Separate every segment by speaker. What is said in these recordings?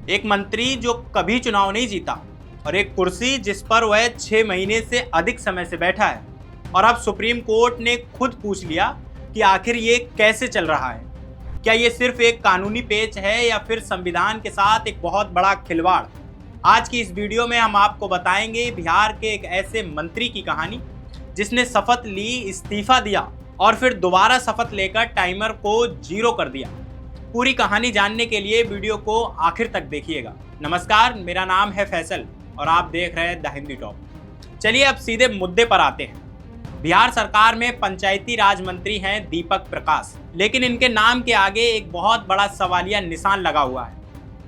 Speaker 1: एक मंत्री जो कभी चुनाव नहीं जीता और एक कुर्सी जिस पर वह 6 महीने से अधिक समय से बैठा है। और अब सुप्रीम कोर्ट ने खुद पूछ लिया कि आखिर ये कैसे चल रहा है। क्या ये सिर्फ एक कानूनी पेच है या फिर संविधान के साथ एक बहुत बड़ा खिलवाड़। आज की इस वीडियो में हम आपको बताएंगे बिहार के एक ऐसे मंत्री की कहानी जिसने शपथ ली, इस्तीफा दिया और फिर दोबारा शपथ लेकर टाइमर को 0 कर दिया। पूरी कहानी जानने के लिए वीडियो को आखिर तक देखिएगा। नमस्कार, मेरा नाम है फैसल और आप देख रहे हैं द हिंदी टॉप। चलिए अब सीधे मुद्दे पर आते हैं। बिहार सरकार में पंचायती राज मंत्री हैं दीपक प्रकाश, लेकिन इनके नाम के आगे एक बहुत बड़ा सवालिया निशान लगा हुआ है,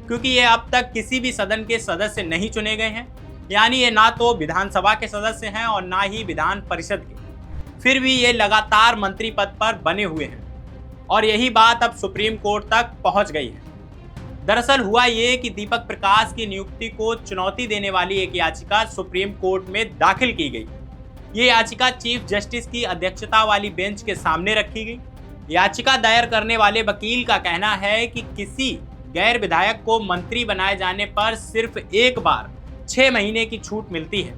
Speaker 1: क्योंकि ये अब तक किसी भी सदन के सदस्य नहीं चुने गए हैं। यानी ये ना तो विधानसभा के सदस्य हैं और ना ही विधान परिषद के। फिर भी ये लगातार मंत्री पद पर बने हुए हैं और यही बात अब सुप्रीम कोर्ट तक पहुंच गई है। दरअसल हुआ ये कि दीपक प्रकाश की नियुक्ति को चुनौती देने वाली एक याचिका सुप्रीम कोर्ट में दाखिल की गई। ये याचिका चीफ जस्टिस की अध्यक्षता वाली बेंच के सामने रखी गई। याचिका दायर करने वाले वकील का कहना है कि किसी गैर विधायक को मंत्री बनाए जाने पर सिर्फ एक बार 6 महीने की छूट मिलती है,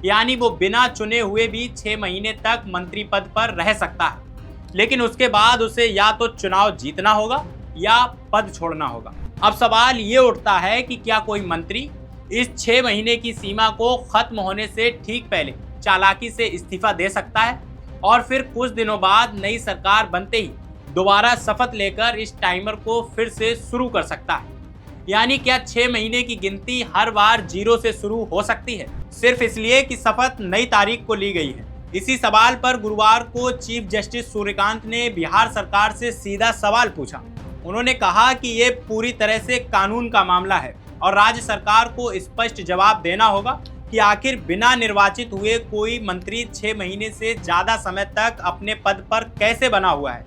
Speaker 1: यानी वो बिना चुने हुए भी 6 महीने तक मंत्री पद पर रह सकता है, लेकिन उसके बाद उसे या तो चुनाव जीतना होगा या पद छोड़ना होगा। अब सवाल ये उठता है कि क्या कोई मंत्री इस 6 महीने की सीमा को खत्म होने से ठीक पहले चालाकी से इस्तीफा दे सकता है और फिर कुछ दिनों बाद नई सरकार बनते ही दोबारा शपथ लेकर इस टाइमर को फिर से शुरू कर सकता है। यानी क्या 6 महीने की गिनती हर बार 0 से शुरू हो सकती है, सिर्फ इसलिए कि शपथ नई तारीख को ली गई है। इसी सवाल पर गुरुवार को चीफ जस्टिस सूर्यकांत ने बिहार सरकार से सीधा सवाल पूछा। उन्होंने कहा कि ये पूरी तरह से कानून का मामला है और राज्य सरकार को स्पष्ट जवाब देना होगा कि आखिर बिना निर्वाचित हुए कोई मंत्री 6 महीने से ज़्यादा समय तक अपने पद पर कैसे बना हुआ है।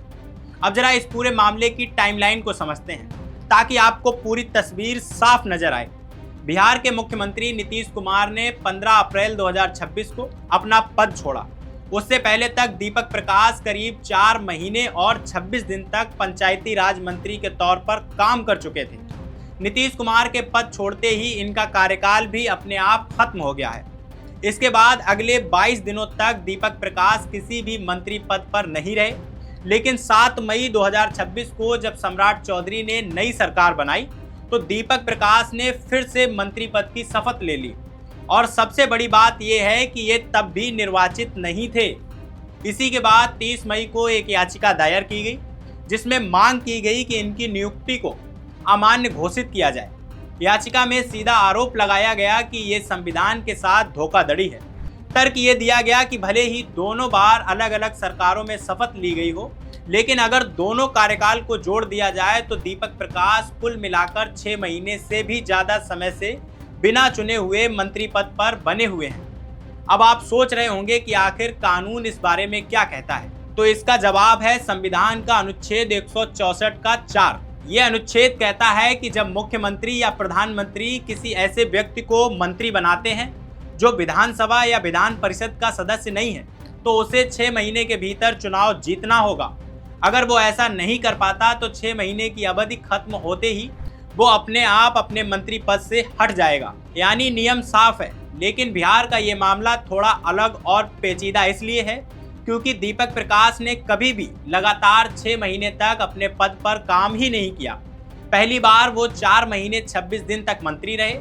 Speaker 1: अब जरा इस पूरे मामले की टाइमलाइन को समझते हैं ताकि आपको पूरी तस्वीर साफ नजर आए। बिहार के मुख्यमंत्री नीतीश कुमार ने 15 अप्रैल 2026 को अपना पद छोड़ा। उससे पहले तक दीपक प्रकाश करीब 4 महीने और 26 दिन तक पंचायती राज मंत्री के तौर पर काम कर चुके थे। नीतीश कुमार के पद छोड़ते ही इनका कार्यकाल भी अपने आप खत्म हो गया है। इसके बाद अगले 22 दिनों तक दीपक प्रकाश किसी भी मंत्री पद पर नहीं रहे, लेकिन 7 मई 2026 को जब सम्राट चौधरी ने नई सरकार बनाई तो दीपक प्रकाश ने फिर से मंत्री पद की शपथ ले ली। और सबसे बड़ी बात यह है कि ये तब भी निर्वाचित नहीं थे। इसी के बाद 30 मई को एक याचिका दायर की गई जिसमें मांग की गई कि इनकी नियुक्ति को अमान्य घोषित किया जाए। याचिका में सीधा आरोप लगाया गया कि ये संविधान के साथ धोखाधड़ी है। तर्क ये दिया गया कि भले ही दोनों बार अलग अलग सरकारों में शपथ ली गई हो, लेकिन अगर दोनों कार्यकाल को जोड़ दिया जाए तो दीपक प्रकाश कुल मिलाकर 6 महीने से भी ज़्यादा समय से बिना चुने हुए मंत्री पद पर बने हुए हैं। अब आप सोच रहे होंगे कि आखिर कानून इस बारे में क्या कहता है, तो इसका जवाब है संविधान का अनुच्छेद 164 का 4। ये अनुच्छेद कहता है कि जब मुख्यमंत्री या प्रधानमंत्री किसी ऐसे व्यक्ति को मंत्री बनाते हैं जो विधानसभा या विधान परिषद का सदस्य नहीं है, तो उसे 6 महीने के भीतर चुनाव जीतना होगा। अगर वो ऐसा नहीं कर पाता तो 6 महीने की अवधि खत्म होते ही वो अपने आप अपने मंत्री पद से हट जाएगा। यानी नियम साफ है, लेकिन बिहार का ये मामला थोड़ा अलग और पेचीदा इसलिए है क्योंकि दीपक प्रकाश ने कभी भी लगातार 6 महीने तक अपने पद पर काम ही नहीं किया। पहली बार वो 4 महीने 26 दिन तक मंत्री रहे,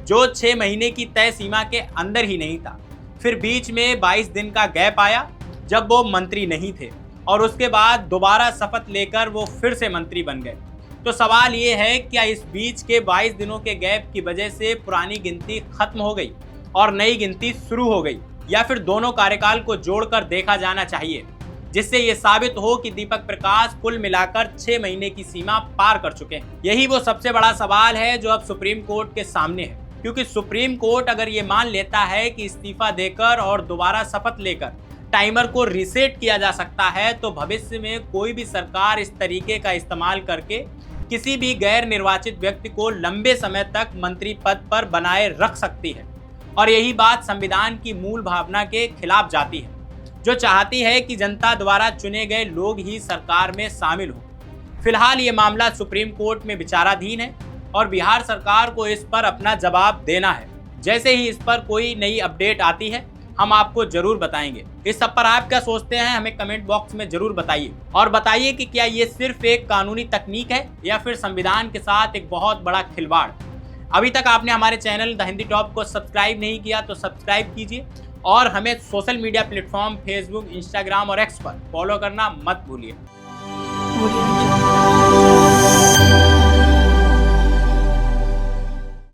Speaker 1: जो 6 महीने की तय सीमा के अंदर ही नहीं था। फिर बीच में 22 दिन का गैप आया जब वो मंत्री नहीं थे और उसके बाद दोबारा शपथ लेकर वो फिर से मंत्री बन गए। तो सवाल ये है, क्या इस बीच के 22 दिनों के गैप की वजह से पुरानी गिनती खत्म हो गई और नई गिनती शुरू हो गई, या फिर दोनों कार्यकाल को जोड़कर देखा जाना चाहिए जिससे ये साबित हो कि दीपक प्रकाश कुल मिलाकर 6 महीने की सीमा पार कर चुके हैं। यही वो सबसे बड़ा सवाल है जो अब सुप्रीम कोर्ट के सामने है, क्योंकि सुप्रीम कोर्ट अगर ये मान लेता है कि इस्तीफा देकर और दोबारा शपथ लेकर टाइमर को रीसेट किया जा सकता है, तो भविष्य में कोई भी सरकार इस तरीके का इस्तेमाल करके किसी भी गैर निर्वाचित व्यक्ति को लंबे समय तक मंत्री पद पर बनाए रख सकती है। और यही बात संविधान की मूल भावना के खिलाफ जाती है, जो चाहती है कि जनता द्वारा चुने गए लोग ही सरकार में शामिल हों। फिलहाल ये मामला सुप्रीम कोर्ट में विचाराधीन है और बिहार सरकार को इस पर अपना जवाब देना है। जैसे ही इस पर कोई नई अपडेट आती है हम आपको जरूर बताएंगे। इस सब पर आप क्या सोचते हैं हमें कमेंट बॉक्स में जरूर बताइए, और बताइए कि क्या ये सिर्फ एक कानूनी तकनीक है या फिर संविधान के साथ एक बहुत बड़ा खिलवाड़। अभी तक आपने हमारे चैनल द हिंदी टॉप को सब्सक्राइब नहीं किया तो सब्सक्राइब कीजिए, और हमें social media platform Facebook, Instagram और एक्स पर फॉलो करना मत भूलिए।